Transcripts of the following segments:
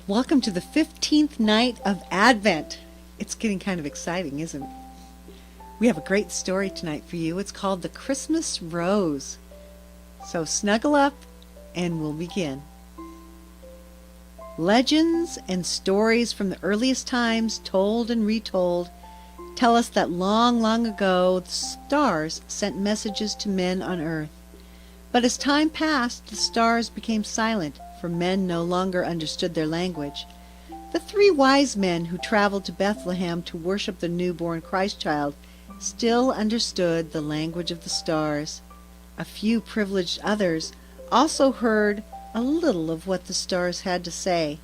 Welcome to the 15th night of Advent. It's getting kind of exciting, isn't it? We have a great story tonight for you. It's called The Christmas Rose. So snuggle up and we'll begin. Legends and stories from the earliest times, told and retold, tell us that long, long ago the stars sent messages to men on earth. But as time passed, the stars became silent, for men no longer understood their language. The three wise men who traveled to Bethlehem to worship the newborn Christ child still understood the language of the stars. A few privileged others also heard a little of what the stars had to say.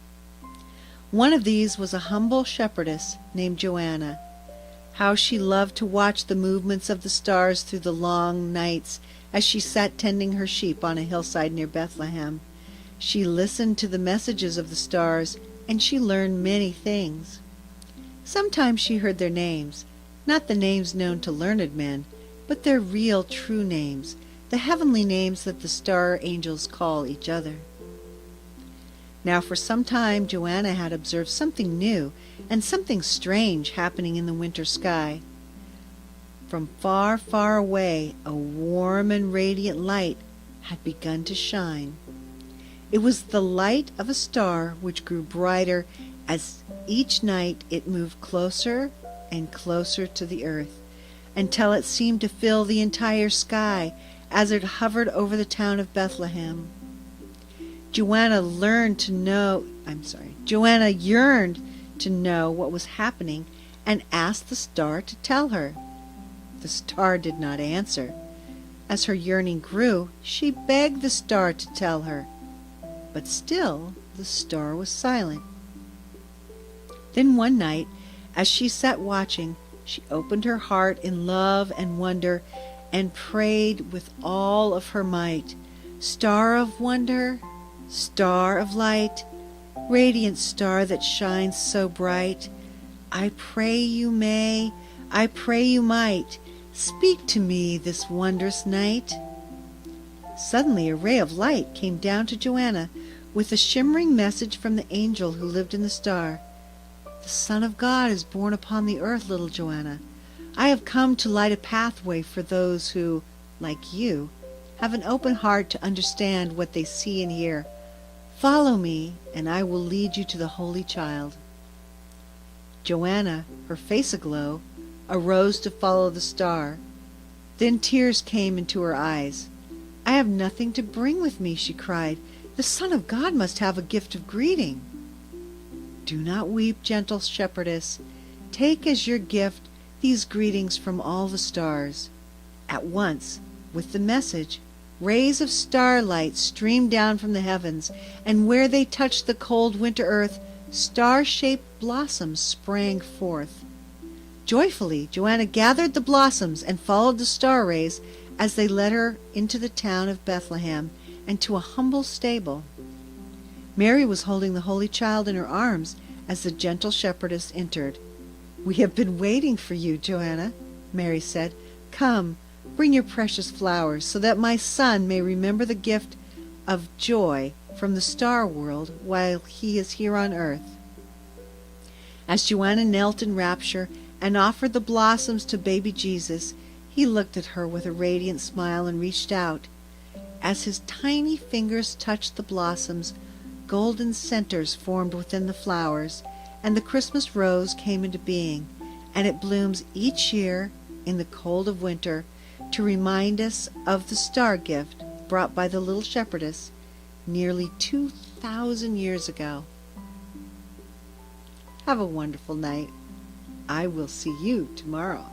One of these was a humble shepherdess named Joanna. How she loved to watch the movements of the stars through the long nights as she sat tending her sheep on a hillside near Bethlehem. She listened to the messages of the stars, and she learned many things. Sometimes she heard their names, not the names known to learned men, but their real, true names, the heavenly names that the star angels call each other. Now for some time Joanna had observed something new and something strange happening in the winter sky. From far, far away, a warm and radiant light had begun to shine. It was the light of a star which grew brighter as each night it moved closer and closer to the earth, until it seemed to fill the entire sky as it hovered over the town of Bethlehem. Joanna yearned to know what was happening and asked the star to tell her. The star did not answer. As her yearning grew, she begged the star to tell her. But still the star was silent. Then one night, as she sat watching, she opened her heart in love and wonder and prayed with all of her might. Star of wonder, star of light, radiant star that shines so bright, I pray you may, I pray you might, speak to me this wondrous night. Suddenly a ray of light came down to Joanna with a shimmering message from the angel who lived in the star. The Son of God is born upon the earth, little Joanna. I have come to light a pathway for those who, like you, have an open heart to understand what they see and hear. Follow me, and I will lead you to the Holy Child. Joanna, her face aglow, arose to follow the star. Then tears came into her eyes. I have nothing to bring with me, she cried. The Son of God must have a gift of greeting. Do not weep, gentle shepherdess. Take as your gift these greetings from all the stars. At once, with the message, rays of starlight streamed down from the heavens, and where they touched the cold winter earth, star-shaped blossoms sprang forth. Joyfully, Joanna gathered the blossoms and followed the star rays as they led her into the town of Bethlehem and to a humble stable. Mary was holding the Holy Child in her arms as the gentle shepherdess entered. We have been waiting for you, Joanna, Mary said. Come, bring your precious flowers so that my son may remember the gift of joy from the star world while he is here on earth. As Joanna knelt in rapture and offered the blossoms to baby Jesus, he looked at her with a radiant smile and reached out. As his tiny fingers touched the blossoms, golden centers formed within the flowers, and the Christmas rose came into being, and it blooms each year in the cold of winter to remind us of the star gift brought by the little shepherdess nearly 2,000 years ago. Have a wonderful night. I will see you tomorrow.